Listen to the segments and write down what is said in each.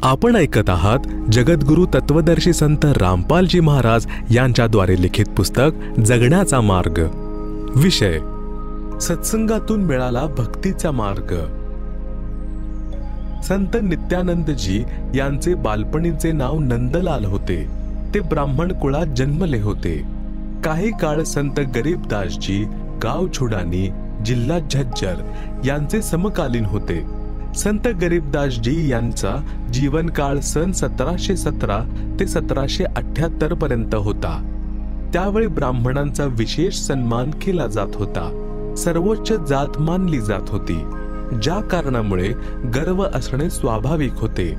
आपण ऐकत आहात जगद्गुरु तत्वदर्शी संत रामपालजी महाराज यांच्याद्वारे लिखित पुस्तक जगण्याचा मार्ग. विषय सत्संगातून मिळाला भक्तीचा मार्ग. संत नित्यानंदजी यांचे बालपणीचे नाव नंदलाल होते. ते ब्राह्मण कुळात जन्मले होते. काही काळ संत गरीबदासजी गाव छुडानी जिल्हा झज्जर यांचे समकालीन होते. संत गरीबदासजी यांचा जीवनकाळ सन 1717 ते 1778 पर्यंत होता. त्यावेळी ब्राह्मणांचा विशेष सन्मान केला जात होता. सर्वोच्च जात मानली जात होती, ज्या कारणामुळे गर्व असणे स्वाभाविक होते.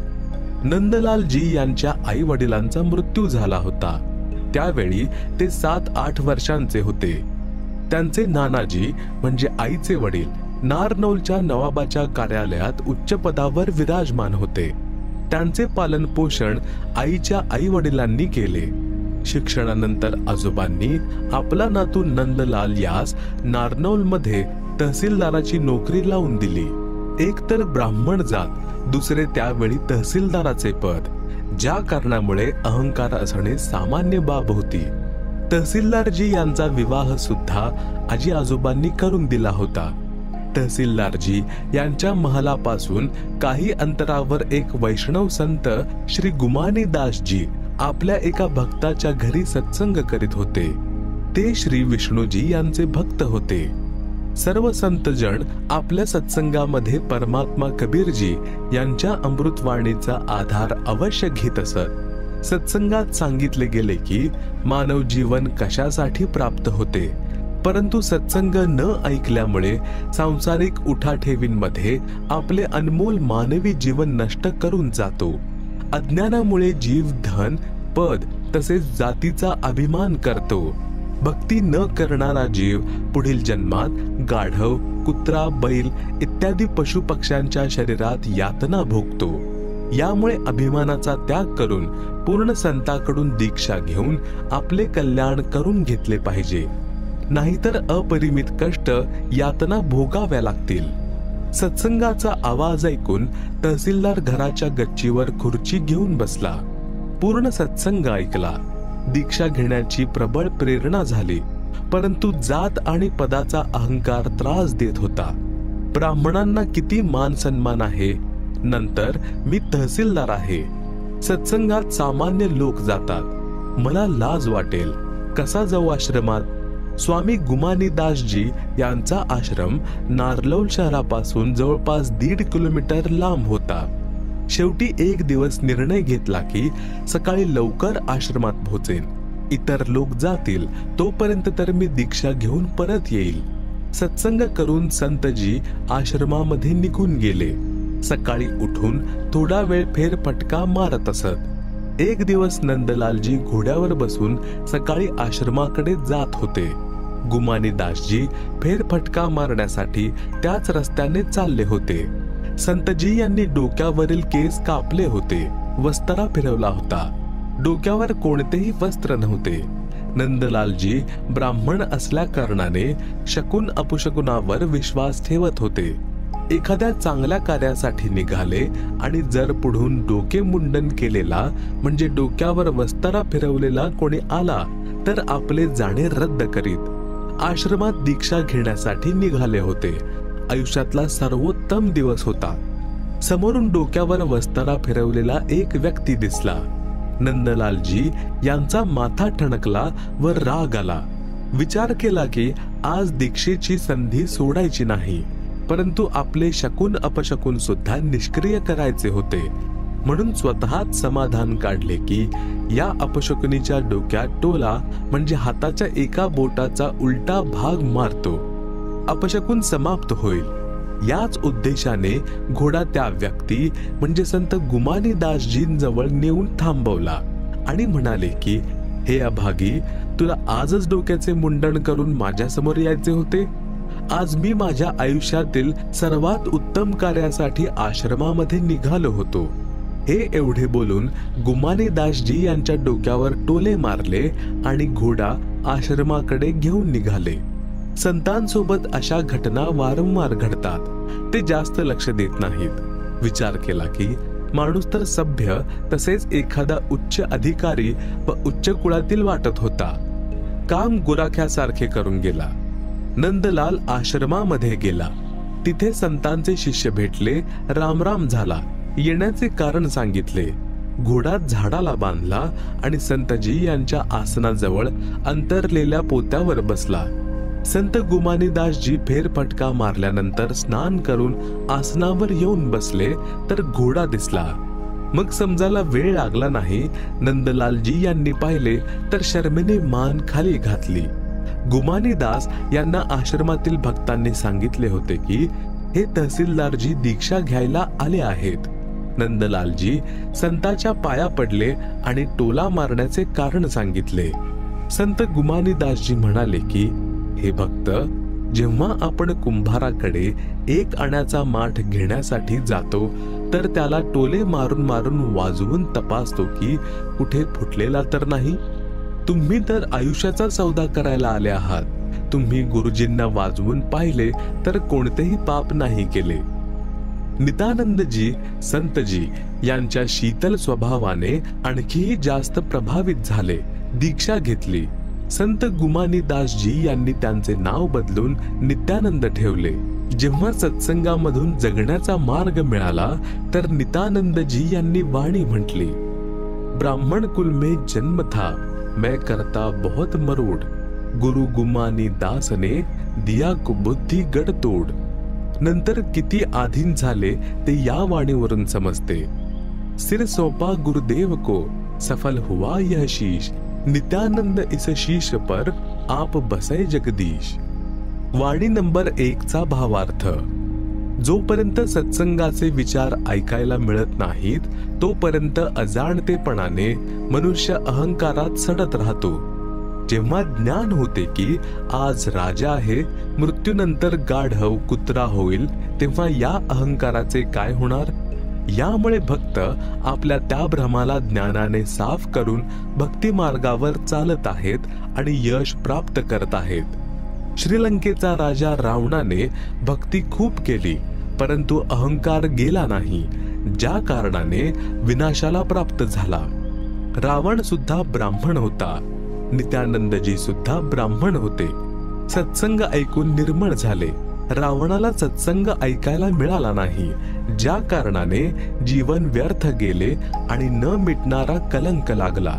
नंदलालजी यांच्या आई वडिलांचा मृत्यू झाला होता. त्यावेळी ते 7-8 वर्षांचे होते. त्यांचे नानाजी म्हणजे आईचे वडील नारनौलच्या नवाबाच्या कार्यालयात उच्च पदावर विराजमान होते. त्यांचे पालन पोषण आईच्या आई वडिलांनी केले. शिक्षणानंतर आजोबांनी आपला नातू नंदलाल यास नारनौलमध्ये तहसीलदाराची नोकरी लावून दिली. एक तर ब्राह्मण जात, दुसरे त्यावेळी तहसीलदाराचे पद, ज्या कारणामुळे अहंकार असणे सामान्य बाब होती. तहसीलदारजी यांचा विवाह सुद्धा आजी आजोबांनी करून दिला होता. तहसीलदारजी यांच्या महालापासून काही अंतरावर एक वैष्णव संत श्री गुमानीदासजी आपल्या एका भक्ताच्या घरी सत्संग करीत होते. ते श्री विष्णूजी यांचे भक्त होते. सर्व संतजन आपल्या सत्संगामध्ये परमात्मा कबीरजी यांच्या अमृतवाणीचा आधार अवश्य घेत असत. सत्संगात सांगितले गेले की मानव जीवन कशासाठी प्राप्त होते, परंतु सत्संग न ऐकल्यामुळे सांसारिक उठाठेवींमध्ये आपले अनमोल मानवी जीवन नष्ट करून जातो. अज्ञानामुळे जीव धन, पद तसेच जातीचा अभिमान करतो. भक्ती न करणारा जीव पुढील जन्मात गाढव, कुत्रा, बैल इत्यादी पशु पक्ष्यांच्या शरीरात यातना भोगतो. यामुळे अभिमानाचा त्याग करून पूर्ण संतांकडून दीक्षा घेऊन आपले कल्याण करून घेतले पाहिजे, नाहीतर अपरिमित कष्ट यातना भोगाव्या लागतील. सत्संगाचा आवाज ऐकून तहसीलदार घराच्या गच्चीवर खुर्ची घेऊन बसला. पूर्ण सत्संग ऐकला. दीक्षा घेण्याची प्रबळ प्रेरणा झाली, परंतु जात आणि पदाचा अहंकार त्रास देत होता. ब्राह्मणांना किती मान सन्मान आहे, नंतर मी तहसीलदार आहे. सत्संगात सामान्य लोक जातात, मला लाज वाटेल, कसा जाऊ आश्रमात. स्वामी गुमानीदासजी यांचा आश्रम नारनौल शहरापासून जवळपास 1.5 किलोमीटर लांब होता. शेवटी एक दिवस निर्णय घेतला की सकाळी लवकर आश्रमात पोहोचेन. इतर लोक जातील तोपर्यंत तर मी दीक्षा घेऊन परत येईल. सत्संग करून संतजी आश्रमामध्ये निघून गेले. सकाळी उठून थोडा वेळ फेरफटका मारत असत. एक दिवस नंदलालजी घोड्यावर बसून सकाळी आश्रमाकडे जात होते. गुमानीदासजी फेरफटका मारण्यासाठी त्याच रस्त्याने चालले होते. संतजी यांनी डोक्यावरील केस कापले होते, वस्त्रा फिरवला होता. डोक्यावर कोणतेही वस्त्र नव्हते. नंदलालजी ब्राह्मण असल्या कारणाने शकुन अपशकुनावर विश्वास ठेवत होते. एखाद्या चांगल्या कार्यासाठी निघाले आणि जर पुढून डोके मुंडन केलेला म्हणजे डोक्यावर वस्त्रा फिरवलेला कोणी आला तर आपले जाणे रद्द करीत. आश्रमात दीक्षा घेण्यासाठी निघाले होते. आयुष्यातला सर्वोत्तम दिवस होता. समोरून डोक्यावर वस्त्रा फिरवलेला एक व्यक्ती दिसला. नंदलालजी यांचा माथा ठणकला व राग आला. विचार केला की आज दीक्षेची संधी सोडायची नाही, परंतु आपले शकुन अपशकुन सुद्धा निष्क्रिय करायचे होते. म्हणून स्वतःच समाधान काढले की या अपशकुनीच्या डोक्यात टोला म्हणजे हाताच्या एका बोटाचा उलटा भाग मारतो, अपशकुन समाप्त होईल. याच उद्देशाने घोडा त्या व्यक्ती म्हणजे संत गुमानीदासजींजवळ नेऊन थांबवला आणि म्हणाले की हे अभागी, तुला आजच डोक्याचे मुंडन करून माझ्या समोर यायचे होते. आज मी माझ्या आयुष्यातील सर्वात उत्तम कार्यासाठी आश्रमामध्ये निघालो होतो. हे एवढे बोलून गुमानीदासजी यांच्या डोक्यावर टोले मारले आणि घोडा आश्रमाकडे घेऊन निघाले. संतांसोबत अशा घटना वारंवार घडतात. ते जास्त लक्ष देत नाहीत. विचार केला की माणूस तर सभ्य तसेच एखादा उच्च अधिकारी व उच्च कुळातील वाटत होता. काम गुराख्यासारखे करून गेला. नंदलाल आश्रमामध्ये गेला. तिथे संतांचे शिष्य भेटले. रामराम झाला. येण्याचे कारण सांगितले. घोडा झाडाला बांधला आणि संतजी यांच्या आसनाजवळ अंतरलेल्या पोत्यावर बसला. संत गुमानीदासजी फेरफटका मारल्यानंतर स्नान करून आसनावर येऊन बसले तर घोडा दिसला. मग समजायला वेळ लागला नाही. नंदलालजी यांनी पाहिले तर शर्मेने मान खाली घातली. गुमानीदास यांना आश्रमातील भक्तांनी सांगितले होते की हे तहसीलदारजी दीक्षा घ्यायला आले आहेत. नंदलालजी संताच्या पाया पडले आणि टोला मारण्याचे कारण सांगितले. संत गुमानीदासजी म्हणाले की हे भक्त, जेव्हा आपण कुंभाराकडे 1 आण्याचा माठ घेण्यासाठी जातो तर त्याला टोले मारून मारून वाजवून तपासतो की कुठे फुटलेला तर नाही. तुम्ही तर आयुष्याचा सौदा करायला आले आहात. तुम्ही गुरुजींना वाजवून पाहिले तर कोणतेही पाप नाही केले. नित्यानंदजी संतजी यांच्या शीतल स्वभावाने आणखीही जास्त प्रभावित झाले. दीक्षा घेतली. संत गुमानीदासजी यांनी त्यांचे नाव बदलून नित्यानंद ठेवले. जेव्हा सत्संगामधून जगण्याचा मार्ग मिळाला तर नित्यानंदजी यांनी वाणी म्हटली, ब्राह्मण कुल में जन्म था, मैं करता बहुत मरोड, गुरु गुमानी दास ने दिया कुबुद्धी गडतोड. नंतर किती आधीन झाले ते या वाणीवरून समजते. सिर सौंपा गुरुदेव को, सफल हुआ यह शीश, नित्यानंद इस शीश पर आप बसे जगदीश. वाणी नंबर 1 चा भावार्थ. जोपर्यंत सत्संगाचे विचार ऐकायला मिळत नाहीत तोपर्यंत अजाणतेपणाने मनुष्य अहंकारात सडत राहतो. जेव्हा ज्ञान होते की आज राजा आहे, मृत्यूनंतर गाढव कुत्रा होईल, तेव्हा या अहंकाराचे काय होणार? यामुळे भक्त आपल्या त्या भ्रमाला ज्ञानाने साफ करून भक्ती मार्गावर चालत आहेत आणि यश प्राप्त करत आहेत. श्रीलंकेचा राजा रावणाने भक्ती खूप केली परंतु अहंकार गेला नाही, ज्या कारणाने विनाशाला प्राप्त झाला. रावण सुद्धा ब्राह्मण होता. नित्यानंदजी सुद्धा ब्राह्मण होते. सत्संग ऐकून निर्मळ झाले. रावणाला सत्संग ऐकायला मिळाला नाही, ज्या कारणाने जीवन व्यर्थ गेले आणि न मिटणारा कलंक लागला.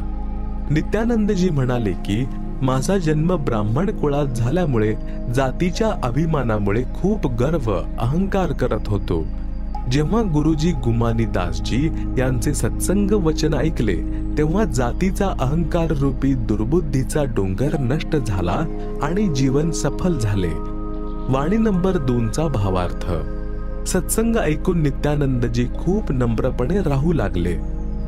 नित्यानंदजी म्हणाले की माझा जन्म ब्राह्मण कुळात झाल्यामुळे जातीच्या अभिमानामुळे खूप गर्व अहंकार करत होतो. जेव्हा गुरुजी गुमानीदासजी यांचे सत्संग वचन ऐकले तेव्हा जातीचा अहंकार रूपी दुर्बुद्धीचा डोंगर नष्ट झाला आणि जीवन सफल झाले. वाणी नंबर 2 चा भावार्थ. सत्संग ऐकून नित्यानंदजी खूप नम्रपणे राहू लागले.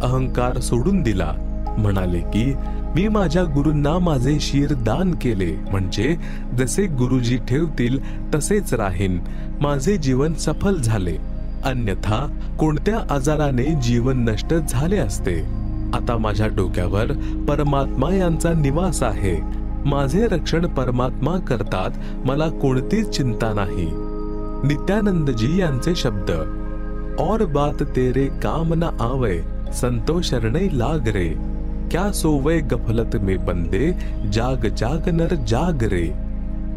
अहंकार सोडून दिला. म्हणाले की मी माझ्या गुरूंना माझे शीर दान केले, म्हणजे जसे गुरुजी ठेवतील तसेच राहीन. माझे जीवन सफल झाले. अन्यथा कोणत्या आजाराने जीवन नष्ट झाले असते. आता माझ्या डोक्यावर परमात्मा यांचा निवास आहे. माझे रक्षण परमात्मा करतात. मला कोणतीच चिंता नाही. नित्यानंदजी यांचे शब्द. और बात तेरे काम न आवे, संतो शरणे लाग रे, क्या सोवे गफलत में बंदे, जाग जाग नर जाग रे,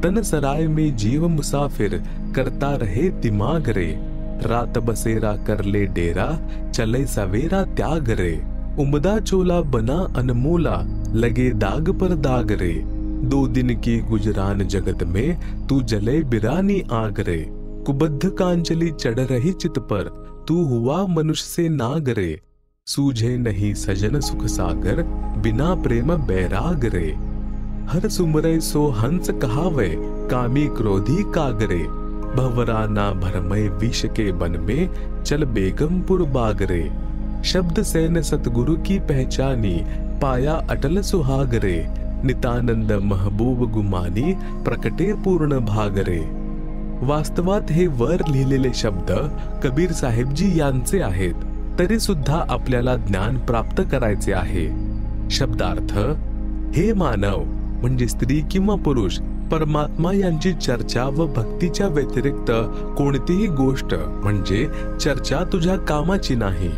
तन सराय में जीव मुसाफिर, करता रहे दिमाग रे, रात बसेरा कर ले डेरा, चले सवेरा त्याग रे, उमदा चोला बना अनमोला, लगे दाग पर दाग रे, 2 दिन की गुजरान जगत में, तू जले बिरानी आग रे, कुबद्ध कांचली चढ़ रही चित पर, तू हुआ मनुष्य से नाग रे, सूझे नहीं सजन सुख सागर, बिना प्रेम बैराग रे, हर सुमरे सो हंस कहावे, कामी क्रोधी कागरे, भवरा ना भरमय विष के बन में, चल बेगमपुर बागरे, शब्द सैन सतगुरु की पहचानी, पाया अटल सुहागरे, नित्यानंद महबूब गुमानी, प्रकटे पूर्ण भागरे. वास्तवात हे वर लिहिलेले शब्द कबीर साहेबजी यांचे आहेत. तरी सुद्धा आपल्याला ज्ञान प्राप्त करायचे आहे. शब्दार्थ. हे मानव म्हणजे स्त्री किंवा पुरुष, परमात्मा यांची चर्चा व भक्तीच्या व्यतिरिक्त कोणतीही गोष्ट म्हणजे चर्चा तुझ्या कामाची नाही.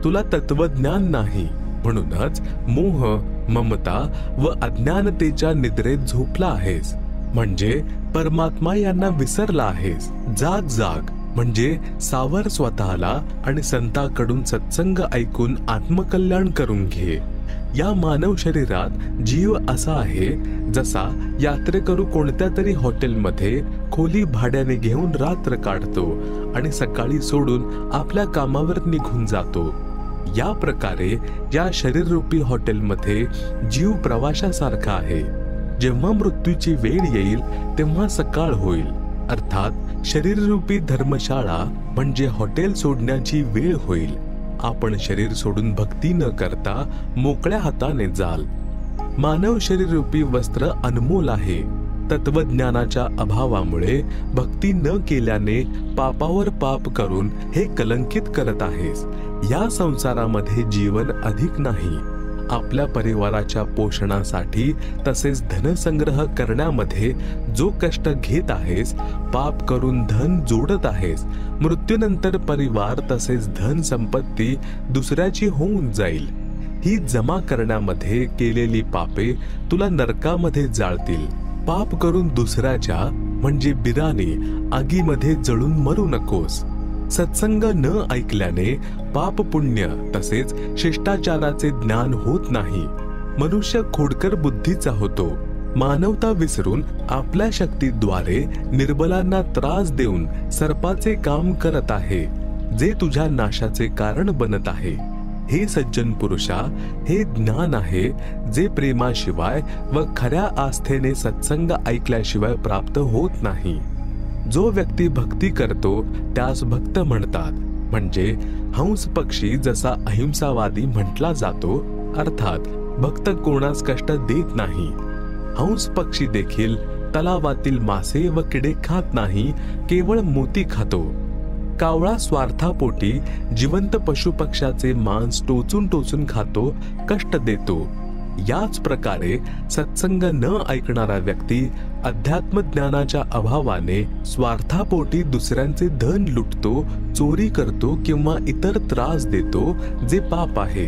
तुला तत्वज्ञान नाही, म्हणूनच मोह, ममता व अज्ञानतेच्या निद्रेत झोपला आहेस, म्हणजे परमात्मा यांना विसरला आहेस. जाग जाग, म्हणजे सावर स्वतःला आणि संतांकडून सत्संग ऐकून आत्मकल्याण करून घे. या मानव शरीरात जीव असा आहे जसा यात्रेकरू कोणत्या तरी हॉटेलमध्ये खोली भाड्याने घेऊन रात्र काढतो आणि सकाळी सोडून आपल्या कामावर निघून जातो. या प्रकारे या शरीररूपी हॉटेलमध्ये जीव प्रवाशासारखा आहे. जेव्हा मृत्यूची वेळ येईल तेव्हा सकाळ होईल, अर्थात शरीररूपी धर्मशाळा म्हणजे हॉटेल सोडण्याची वेळ होईल. आपण शरीर सोडून भक्ती न करता मोकळ्या हाताने जाल. मानव शरीररूपी वस्त्र अनमोल आहे. तत्वज्ञानाच्या अभावामुळे भक्ती न केल्याने पापावर पाप करून हे कलंकित करत आहेस. या संसारामध्ये जीवन अधिक नाही. आपल्या परिवाराच्या पोषणासाठी तसेच धनसंग्रह करण्यामध्ये जो कष्ट घेत आहेस, पाप करून धन जोडत आहेस, मृत्यूनंतर परिवार तसेच धन संपत्ती दुसऱ्याची होऊन जाईल. ही जमा करण्यामध्ये केलेली पापे तुला नरकामध्ये जाळतील. पाप करून दुसऱ्याच्या म्हणजे बिराने आगीमध्ये जळून मरू नकोस. सत्संग न ऐकल्याने पाप पुण्य तसेच शिष्टाचाराचे ज्ञान होत नाही. मनुष्य खोडकर बुद्धीचा होतो. मानवता विसरून आपल्या शक्तीद्वारे निर्बलांना त्रास देऊन सर्पाचे काम करत आहे, जे तुझ्या नाशाचे कारण बनत आहे. हे सज्जन पुरुषा, हे ज्ञान आहे जे प्रेमाशिवाय व खऱ्या आस्थेने सत्संग ऐकल्याशिवाय प्राप्त होत नाही. जो व्यक्ती भक्ती करतो त्यास भक्त म्हणतात. म्हणजे हंस पक्षी जसा अहिंसावादी म्हटला जातो, अर्थात भक्त कोणास कष्ट देत नाही. हंस पक्षी देखील तलावातील मासे व किडे खात नाही, केवळ मोती खातो. कावळा स्वार्थापोटी जिवंत पशुपक्षाचे मांस टोचून टोचून खातो, कष्ट देतो. याच प्रकारे सत्संग न ऐकणारा व्यक्ती अध्यात्म ज्ञानाच्या अभावाने स्वार्थापोटी दुसऱ्यांचे धन लुटतो, चोरी करतो किंवा इतर त्रास देतो, जे पाप आहे.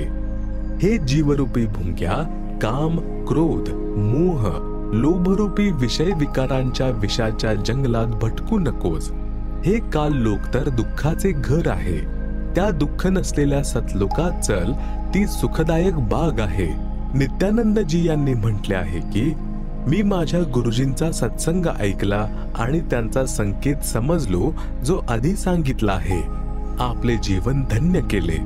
हे जीवरूपी भुंग्या काम, क्रोध, मोह, लोभरूपी विषय विकारांच्या विषाच्या जंगलात भटकू नकोस. हे काल लोक तर दुःखाचे घर आहे. त्या दुःख नसलेल्या सतलोकात चल, ती सुखदायक बाग आहे. नित्यानंदजी यांनी म्हटले आहे की मी माझ्या गुरुजींचा सत्संग ऐकला आणि त्यांचा संकेत समजलो जो आधी सांगितला आहे. आपले जीवन धन्य केले.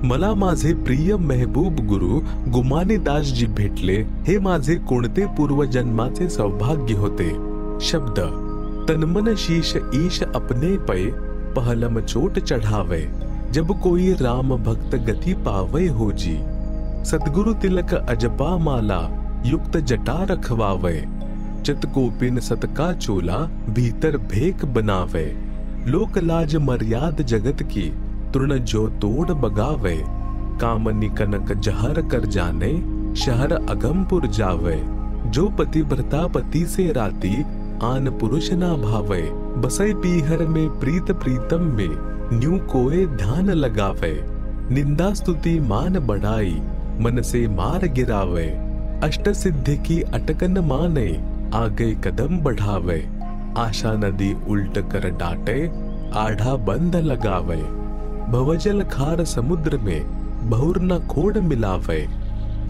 मला माझे प्रिय मेहबूब गुरु गुमानीदासजी भेटले. हे माझे कोणते पूर्वजन्माचे सौभाग्य होते. शब्द तनमन शीश ईश अपने पे पहलम चोट चढ़ावे, जब कोई राम भक्त गति पावे हो जी. सद्गुरु तिलक अजपा माला युक्त जटा रखवावे, चितकोपिन सतका चोला भीतर भेक बनावे. लोक लाज मर्याद जगत की तृण जो तोड़ बगावे, कामनी कनक जहर कर जाने शहर अगमपुर जावे. जो पतिव्रता पति से राती आन पुरुष ना भावे, बसई पीहर में प्रीत प्रीतम में न्यू कोए ध्यान लगावे. निंदा स्तुति मान बढ़ाई मन से मार गिरावे, अष्ट सिद्धि की अटकन माने आगे कदम बढ़ावे. आशा नदी उल्ट कर डाटे आढ़ा बंद लगावे, भवजल खार समुद्र में बहुर न खोड़ मिलावे.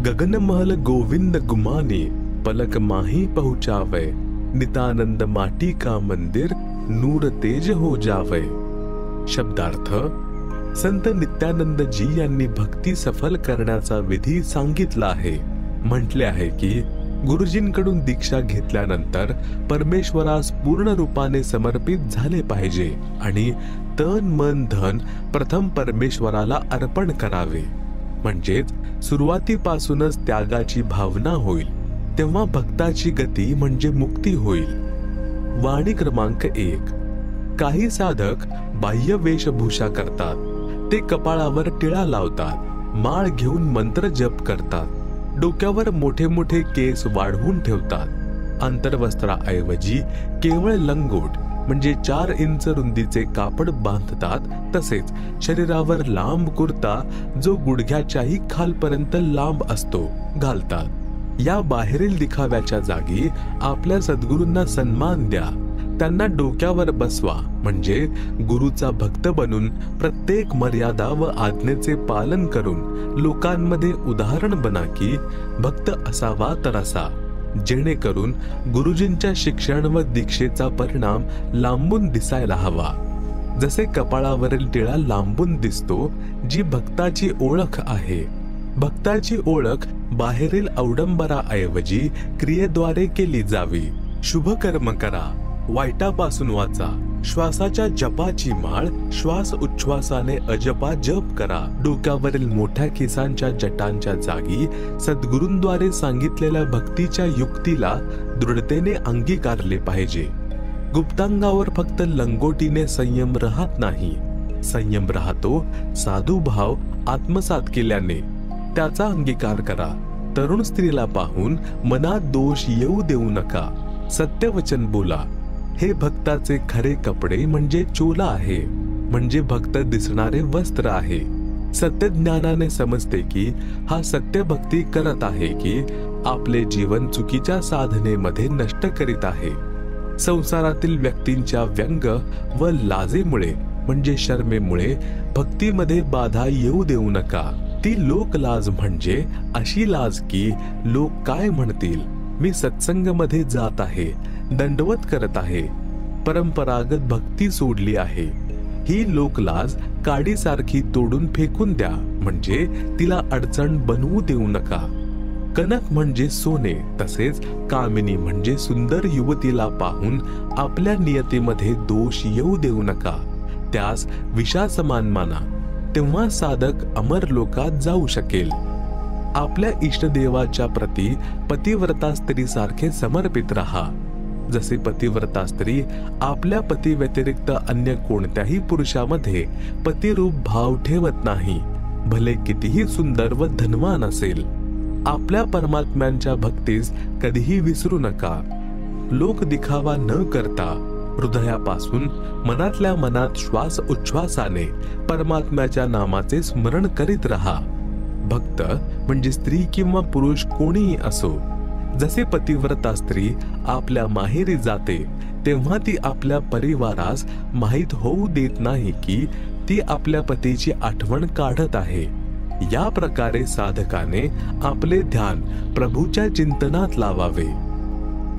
गगन महल गोविंद गुमानी पलक माही पहुँचावे, नितानंद माटी का मंदिर नूर तेज हो जावे. शब्दार्थ संत नित्यानंद जी यांनी भक्ती सफल करण्याचा विधी सांगितला आहे. म्हटले आहे की गुरुजींकडून दीक्षा घेतल्यानंतर परमेश्वरास पूर्ण रूपाने समर्पित झाले पाहिजे आणि तन मन धन प्रथम परमेश्वराला अर्पण करावे. म्हणजेच सुरुवातीपासूनच त्यागाची भावना होईल. तेव्हा भक्ताची गती म्हणजे मुक्ती होईल. वाणी क्रमांक 1. काही साधक बाह्य वेशभूषा करतात. ते कपाळावर टिळा लावतात, माळ घेऊन मंत्र जप करतात, डोक्यावर मोठे मोठे केस वाढवून ठेवतात. अंतर्वस्त्राऐवजी केवळ लंगोट म्हणजे 4 इंच रुंदीचे कापड बांधतात, तसेच शरीरावर लांब कुर्ता जो गुडघ्याच्याही खालपर्यंत लांब असतो घालतात। या बाहेरील दिखाव्याच्या जागी आपल्या सद्गुरूंना सन्मान द्या, त्यांना डोक्यावर बसवा, म्हणजे गुरुचा भक्त बनून प्रत्येक मर्यादा व आज्ञेचे पालन करून लोकांमध्ये उदाहरण बना की भक्त असावा तर असा, जेणेकरून गुरुजींच्या शिक्षण व दीक्षेचा परिणाम लांबून दिसायला हवा। जसे कपाळावरील टिळा लांबून दिसतो, जी भक्ताची ओळख आहे। भक्ताची ओळख बाहेरील अवडंबराऐवजी क्रियेद्वारे केली जावी। शुभ कर्म करा, वाईटापासून वाचा, श्वासाच्या जपाची माळ श्वास उच्छ्वासाने अजपा जप करा। डोक्यावरील मोठ्या केसांच्या जटांच्या जागी सद्गुरूंद्वारे सांगितलेल्या भक्तीच्या युक्तीला दृढतेने अंगीकारले पाहिजे। गुप्तांगावर फक्त लंगोटीने संयम राहत नाही, संयम राहतो साधू भाव आत्मसात केल्याने। त्याचा अंगीकार करा। तरुण स्त्रीला पाहून मनात दोष येऊ देऊ नका, सत्यवचन बोला। हे भक्ताचे खरे कपडे म्हणजे चोला आहे, म्हणजे भक्त दिसणारे वस्त्र आहे। सत्य ज्ञानाने समजते की हा सत्य भक्ती करत आहे की आपले जीवन चुकीच्या साधनेमध्ये नष्ट करीत आहे। संसारातील व्यक्तींच्या व्यंग व लाजेमुळे म्हणजे शर्मेमुळे भक्तीमध्ये बाधा येऊ देऊ नका। ती लोकलाज म्हणजे अशी लाज की लोक काय म्हणतील, मी सत्संगमध्ये जात आहे, दंडवत करत आहे, परंपरागत भक्ती सोडली आहे। ही लोकलाज काडीसारखी तोडून फेकून द्या, म्हणजे तिला अडचण बनवू देऊ नका। कनक म्हणजे सोने, तसेच कामिनी म्हणजे सुंदर युवतीला पाहून आपल्या नियतीमध्ये दोष येऊ देऊ नका, त्यास विषासमान माना, तेव्हा साधक अमर लोकात जाऊ शकेल। आपल्या इष्टदेवाच्या प्रती पतिव्रता स्त्री सारखे समर्पित रहा। जसे पतिव्रता स्त्री आपल्या पती व्यतिरिक्त अन्य कोणत्याही पुरुषामध्ये पतिरूप भाव ठेवत नाही, भले कितीही सुंदर व धनवान असेल। आपल्या परमात्म्यांच्या भक्तीस कधीही विसरू नका। लोक दिखावा न करता हृदयापासून मनातल्या मनात श्वास उच्छ्वासाने परमात्म्याच्या नामाचे स्मरण करीत रहा। भक्त म्हणजे स्त्री किंवा पुरुष कोणीही असो, जसे पतिव्रता स्त्री आपल्या माहेरी जाते तेव्हा ती आपल्या परिवारास माहित होऊ देत नाही की ती आपल्या पतीची आठवण काढत आहे। या प्रकारे साधकाने आपले ध्यान प्रभूच्या चिंतनात लावावे।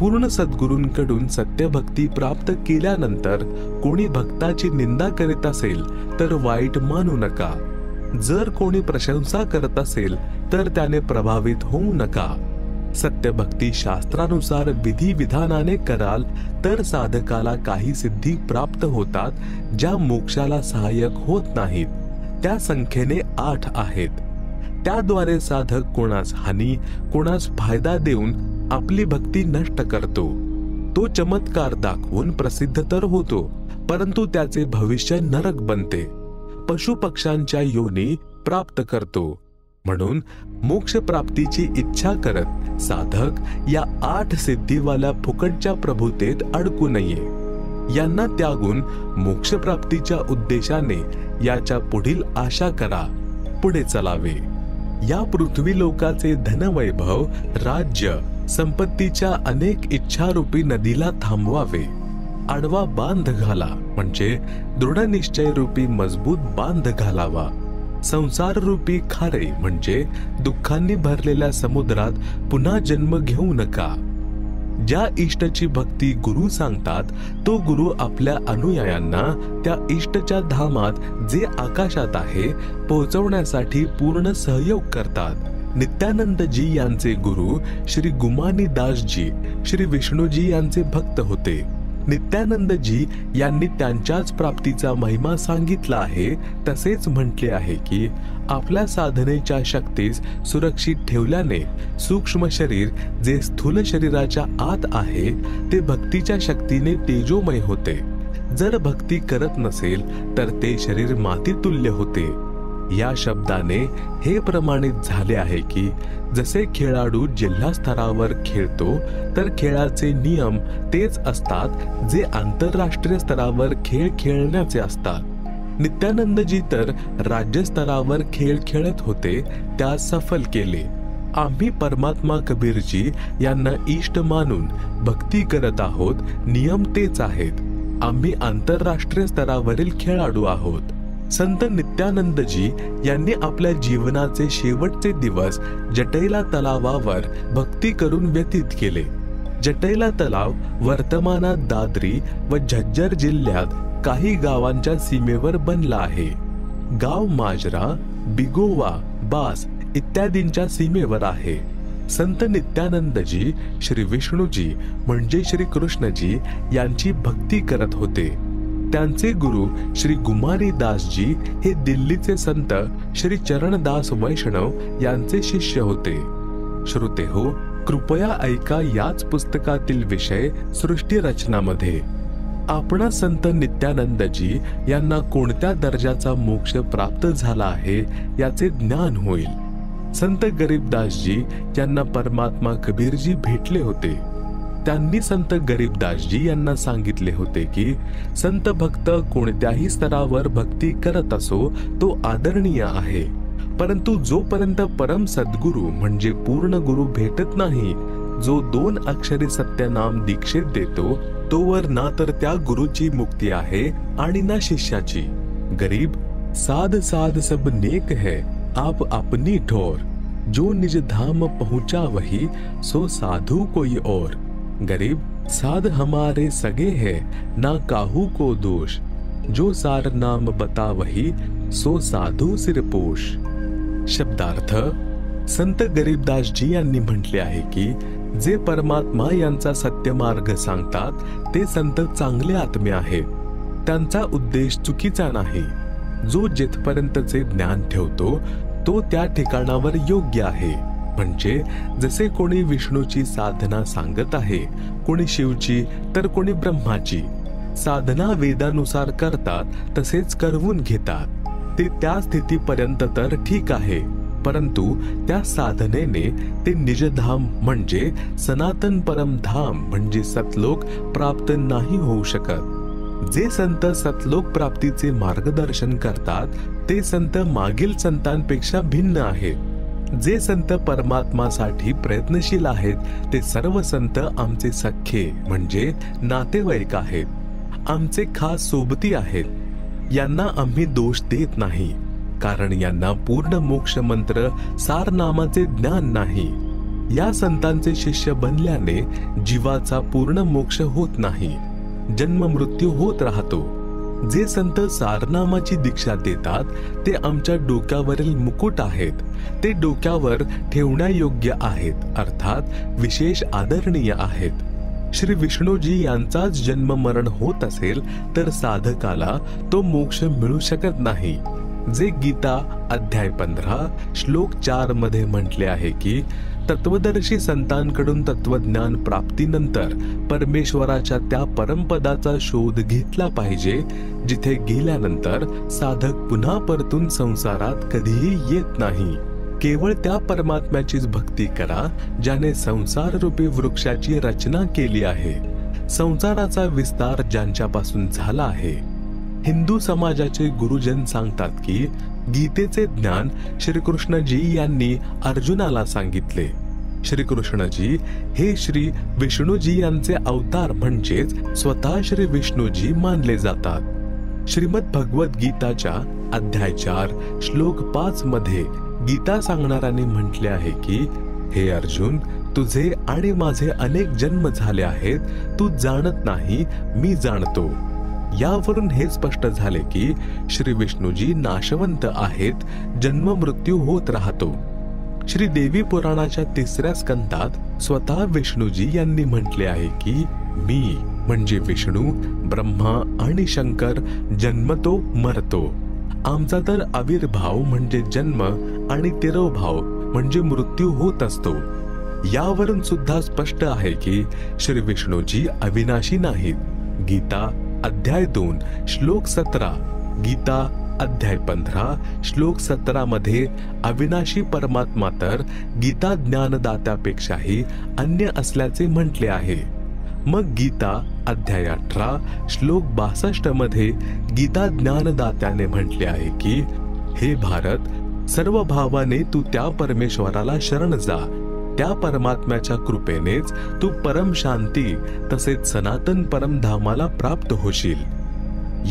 पूर्ण सद्गुरूंकडून सत्यभक्ती प्राप्त केल्यानंतर कोणी भक्ताची निंदा करीत असेल तर वाईट मानू नका। जर कोणी प्रशंसा करत असेल तर त्याने प्रभावित होऊ नका। सत्यभक्ती शास्त्रानुसार विधी विधानाने कराल तर साधकाला काही सिद्धी प्राप्त होतात, ज्या मोक्षाला सहाय्यक होत नाहीत। त्या संख्येने 8 आहेत। त्याद्वारे साधक कोणास हानी कोणास फायदा देऊन आपली भक्ती नष्ट करतो। तो चमत्कार दाखवून प्रसिद्ध तर होतो, परंतु त्याचे भविष्य नरक बनते, पशु पक्ष्यांच्या योनी प्राप्त करतो। म्हणून मोक्ष प्राप्तीची इच्छा करत साधक या 8 सिद्धीवाल्या फुकटच्या प्रभुतेत अडकू नये। यांना त्यागून मोक्ष प्राप्तीच्या उद्देशाने याच्या पुढील आशा करा, पुढे चलावे। या पृथ्वी लोकाचे धनवैभव राज्य संपत्तीच्या अनेक इच्छारूपी नदीला थांबवावे। आडवा बांध घाला म्हणजे दृढ निश्चय रूपी मजबूत बांध घालावा। संसार रूपी खारे म्हणजे दुःखांनी भरलेल्या समुद्रात पुन्हा जन्म घेऊ नका। ज्या इष्टची भक्ती गुरु सांगतात तो गुरु आपल्या अनुयायांना त्या इष्टच्या धामात जे आकाशात आहे पोहोचवण्यासाठी पूर्ण सहयोग करतात। नित्यानंद जी यांचे गुरु श्री गुमानी दास जी श्री विष्णुजी यांचे भक्त होते। नित्यानंद जी यांनी त्यांच्याच प्राप्तीचा महिमा सांगितला आहे। तसेच म्हटले आहे की आपल्या साधनेच्या शक्तीस सुरक्षित ठेवल्याने सूक्ष्म शरीर जे स्थूल शरीराच्या आत आहे ते भक्तीच्या शक्तीने तेजोमय होते। जर भक्ती करत नसेल तर ते शरीर मातीतुल्य होते। या शब्दाने हे प्रमाणित झाले आहे की जसे खेळाडू जिल्हा स्तरावर खेळतो तर खेळाचे नियम तेच असतात जे आंतरराष्ट्रीय स्तरावर खेळ खेळण्याचे असतात। नित्यानंदजी तर राज्य स्तरावर खेळ खेळत होते, त्यास सफल केले। आम्ही परमात्मा कबीरजी यांना इष्ट मानून भक्ती करत आहोत, नियम तेच आहेत। आम्ही आंतरराष्ट्रीय स्तरावरील खेळाडू आहोत। संत नित्यानंदजी यांनी आपल्या जीवनाचे शेवटचे दिवस जटैला तलावावर भक्ती करून व्यतीत केले। जटैला तलाव वर्तमानात दादरी व झज्जर जिल्ह्यात काही गावांच्या सीमेवर बनला आहे। गाव माजरा, बिगोवा, बास इत्यादींच्या सीमेवर आहे। संत नित्यानंदजी श्री विष्णूजी म्हणजे श्री कृष्णजी यांची भक्ती करत होते। त्यांचे गुरु श्री गुमारी दासजी हे दिल्लीचे संत श्री चरणदास वैष्णव यांचे शिष्य होते। श्रोते हो, कृपया ऐका याच पुस्तकातील विषय सृष्टी रचनामध्ये। आपणा संत नित्यानंदजी यांना कोणत्या दर्जाचा मोक्ष प्राप्त झाला आहे याचे ज्ञान होईल। संत गरीबदासजी यांना परमात्मा कबीरजी भेटले होते। त्यांनी संत गरीबदासजी यांना सांगितले होते की संत भक्त कोणत्याही स्तरावर भक्ती करत असो तो आदरणीय आहे, परंतु जोपर्यंत परम सद्गुरु म्हणजे पूर्ण गुरु भेटत नाही, जो 2 अक्षरी सत्यनाम दीक्षित देतो, तोवर ना तर त्या गुरुची मुक्ती आहे आणि ना शिष्याची। गरीब साध साध सब नेक है, आप अपनी ठोर, जो निज धाम पहुंचा वही सो साधु कोई और। गरीब साध हमारे सगे है, ना काहू को दोष, जो सार नाम बता वही सो साधु सिरपोश। शब्दार्थ, संत गरीबदासजी यांनी म्हटले आहे की जे परमात्मा यांचा सत्य मार्ग सांगतात ते संत चांगले आत्मे आहेत, त्यांचा उद्देश चुकीचा नाही। जो जिथपर्यंतचे ज्ञान ठेवतो तो त्या ठिकाणावर योग्य आहे। म्हणजे जसे कोणी विष्णूची साधना सांगत आहे, कोणी शिवची तर कोणी ब्रह्माची। साधना वेदानुसार करतात तसेच करवून घेतात, ते त्या स्थितीपर्यंत तर ठीक आहे, परंतु त्या साधनेने ते निजधाम म्हणजे सनातन परम धाम म्हणजे सतलोक प्राप्त नाही होऊ शकत। जे संत सतलोक प्राप्तीचे मार्गदर्शन करतात ते संत मागील संतांपेक्षा भिन्न आहेत। जे संत परमात्मासाठी प्रयत्नशील आहेत ते सर्व संत आमचे सख्खे म्हणजे नातेवाईक आहेत, आमचे खास सोबती आहेत। यांना आम्ही दोष देत नाही, कारण यांना पूर्ण मोक्ष मंत्र सारनामाचे ज्ञान नाही। या संतांचे शिष्य बनल्याने जीवाचा पूर्ण मोक्ष होत नाही, जन्म मृत्यू होत राहतो। जे संत सारनामाची दीक्षा देतात ते आमच्या डोक्यावरील मुकुट आहेत, ते डोक्यावर ठेवण्यायोग्य आहेत, अर्थात विशेष आदरणीय आहेत। श्री विष्णूजी यांचाच जन्म मरण होत असेल तर साधकाला तो मोक्ष मिळू शकत नाही। जे गीता अध्याय 15 श्लोक 4 मध्ये म्हटले आहे की तत्वदर्शी संतांकडून तत्वज्ञान प्राप्तीनंतर परमेश्वराच्या त्या परमपदाचा शोध घेतला पाहिजे, जिथे गेल्यानंतर साधक पुन्हा परतून संसारात कधीही येत नाही। केवळ त्या परमात्म्याचीच भक्ती करा ज्याने संसार रूपी वृक्षाची रचना केली आहे, संसाराचा विस्तार ज्यांच्यापासून झाला आहे। हिंदू समाजाचे गुरुजन सांगतात की गीतेचे ज्ञान श्रीकृष्णजी यांनी अर्जुनाला सांगितले। श्रीकृष्णजी हे श्री विष्णूजी यांचे अवतार म्हणजेच स्वतः श्री विष्णूजी मानले जातात। श्रीमद भगवत गीताच्या अध्याय 4 श्लोक 5 मध्ये गीता सांगणाऱ्याने म्हटले आहे की हे अर्जुन, तुझे आणि माझे अनेक जन्म झाले आहेत, तू जाणत नाही, मी जाणतो। यावरून हे स्पष्ट झाले की श्री विष्णूजी नाशवंत आहेत, जन्म मृत्यू होत राहतो। श्री देवी पुराणाच्या 3ऱ्या स्कंदात स्वतः विष्णूजी यांनी म्हटले आहे की मी म्हणजे विष्णू, ब्रह्मा आणि शंकर जन्मतो मरतो, आमचा तर आविर्भाव म्हणजे जन्म आणि तिरोभाव म्हणजे मृत्यू होत असतो। यावरून सुद्धा स्पष्ट आहे की श्री विष्णूजी अविनाशी नाहीत। गीता अध्याय 2 श्लोक 17, गीता अध्याय 15 श्लोक 17 मध्ये अविनाशी परमात्मा तर गीता ज्ञानदात्यापेक्षाही अन्य असल्याचे म्हटले आहे. मग गीता अध्याय 18 श्लोक 62 मध्ये गीता ज्ञानदात्याने म्हटले आहे की हे भारत, सर्व भावाने तू त्या परमेश्वराला शरण जा. त्या परमात्म्याच्या कृपेनेच तू परम शांती तसेच सनातन परमधामाला प्राप्त होशील.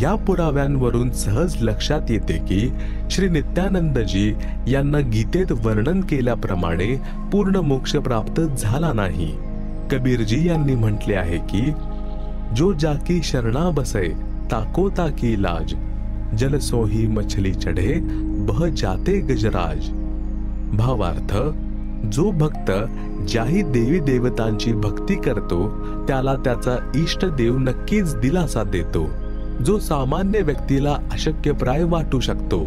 या पुराव्यांवरून सहज लक्षात येते की श्री नित्यानंदजी यांना गीतेत वर्णन केल्याप्रमाणे पूर्ण मोक्ष प्राप्त झाला नाही. कबीरजी यांनी म्हटले आहे की जो जाकी शरणा बसे ताको ताकी लाज, जल सोही मछली चढ़े बह जाते गजराज. भावार्थ, जो भक्त ज्याही देवी देवतांची भक्ती करतो त्याला त्याचा इष्ट देव नक्कीच दिलासा देतो, जो सामान्य व्यक्तीला अशक्यप्राय वाटू शकतो.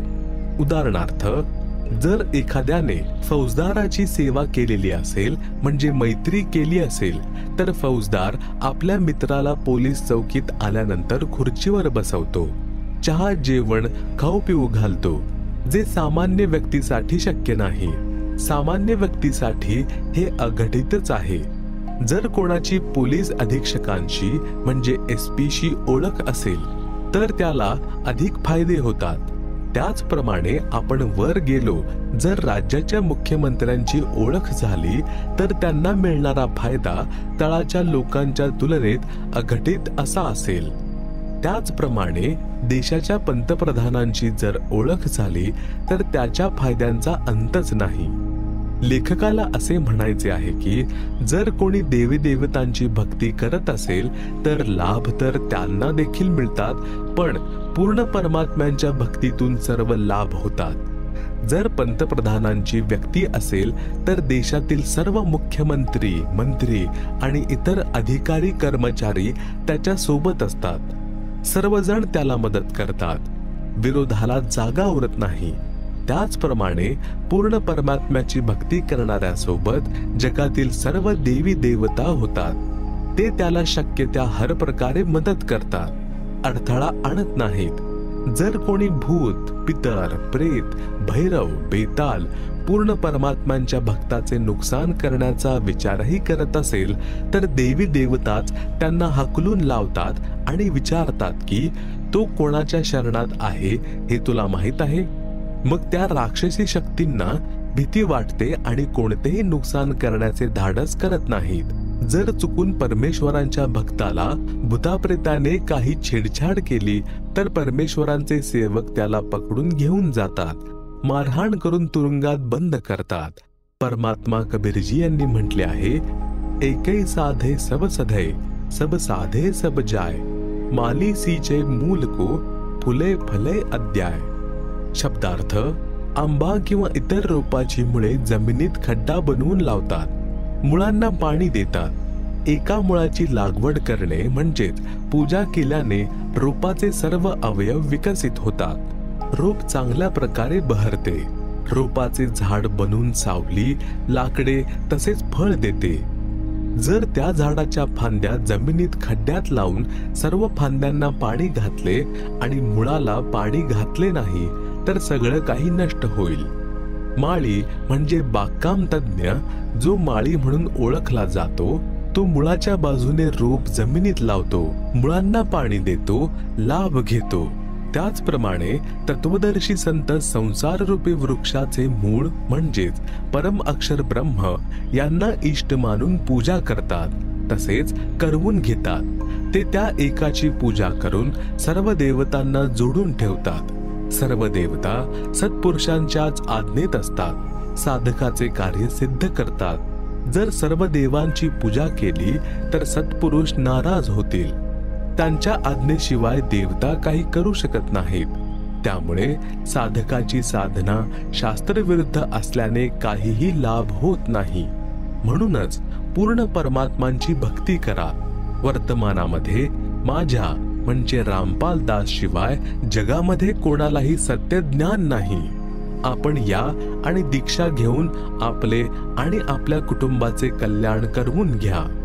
उदाहरणार्थ, जर एखाद्याने फौजदाराची सेवा केलेली असेल म्हणजे मैत्री केली असेल तर फौजदार आपल्या मित्राला पोलीस चौकीत आल्यानंतर खुर्चीवर बसवतो, चहा जेवण खाऊ पिऊ घालतो, जे सामान्य व्यक्तीसाठी शक्य नाही. सामान्य व्यक्तीसाठी हे अघटितच आहे. जर कोणाची पोलीस अधीक्षकांशी म्हणजे SP शी ओळख असेल तर त्याला अधिक फायदे होतात. त्याचप्रमाणे आपण वर गेलो, जर राज्याच्या मुख्यमंत्र्यांची ओळख झाली तर त्यांना मिळणारा फायदा तळाच्या लोकांच्या तुलनेत अघटित असा असेल. त्याचप्रमाणे देशाच्या पंतप्रधानांची जर ओळख झाली तर त्याच्या फायद्यांचा अंतच नाही. लेखकाला असे म्हणायचे आहे की जर कोणी देवी देवतांची भक्ती करत असेल तर लाभ तर त्यांना देखील मिळतात, पण पूर्ण परमात्म्यांच्या भक्तीतून सर्व लाभ होतात. जर पंतप्रधानांची व्यक्ती असेल तर देशातील सर्व मुख्यमंत्री, मंत्री आणि इतर अधिकारी कर्मचारी त्याच्या सोबत असतात. सर्वजण त्याला मदत करतात, विरोधाला जागा उरत नाही. त्याचप्रमाणे पूर्ण परमात्म्याची भक्ती करणाऱ्या सोबत जगातील सर्व देवी देवता होतात. ते त्याला शक्य त्या हर प्रकारे मदत करतात, अडथळा आणत नाहीत. जर कोणी भूत, पितर, प्रेत, भैरव, बेताल पूर्ण परमात्म्यांच्या भक्ताचे नुकसान करण्याचा विचारही करत असेल तर देवी देवताच त्यांना हाकलून लावतात आणि विचारतात की तो कोणाच्या शरणात आहे हे तुला माहित आहे. मग त्या राक्षसी शक्तींना भीती वाटते आणि कोणतेही नुकसान करण्याचे धाडस करत नाहीत. जर चुकून परमेश्वरांच्या भक्ताला भूताप्रेताने काही छेडछाड केली तर परमेश्वरांचे सेवक त्याला पकडून घेऊन जातात, मारहाण करून तुरुंगात बंद करतात. परमात्मा कबीरजी यांनी म्हटले आहे, एकै साधे सब सधे, सब साधे सब जाय, माली सीचे मूल को फुले फले अध्याय. शब्दार्थ, आंबा किंवा इतर रोपाची मुळे जमिनीत खड्डा बनवून लावतात, मुळांना पाणी देतात. एका मुळाची लागवड करणे म्हणजेच पूजा केल्याने रोपाचे सर्व अवयव विकसित होतात. रोप चांगल्या प्रकारे बहरते. रोपाचे झाड बनून सावली, लाकडे तसेच फळ देते. जर त्या झाडाच्या फांद्या जमिनीत खड्ड्यात लावून सर्व फांद्यांना पाणी घातले आणि मुळाला पाणी घातले नाही तर सगळं काही नष्ट होईल. माळी म्हणजे बागकाम तज्ञ, जो माळी म्हणून ओळखला जातो, तो मुळाच्या बाजूने रोप जमिनीत लावतो, मुळांना पाणी देतो, लाभ घेतो. त्याचप्रमाणे तत्वदर्शी संत संसार रूपी वृक्षाचे मूळ म्हणजेच परम अक्षर ब्रह्म यांना इष्ट मानून पूजा करतात, तसेच करवून घेतात. ते त्या एकाची पूजा करून सर्व देवतांना जोडून ठेवतात. सर्व देवता सत्पुरुषांच्याच आज्ञेत असतात, साधकाचे कार्य सिद्ध करतात. जर सर्व देवांची पूजा केली तर सत्पुरुष नाराज होतील. त्यांच्या आज्ञेशिवाय देवता काही करू शकत नाहीत. त्यामुळे साधकाची साधना शास्त्रविरुद्ध असल्याने काहीही लाभ होत नाही. म्हणूनच पूर्ण परमात्मांची भक्ती करा. वर्तमानामध्ये माझ्या म्हणजे रामपाल दास शिवाय जगामध्ये कोणालाही सत्य ज्ञान नाही. आपण या आणि दीक्षा घेऊन आपले आणि आपल्या कुटुंबाचे कल्याण करवून घ्या.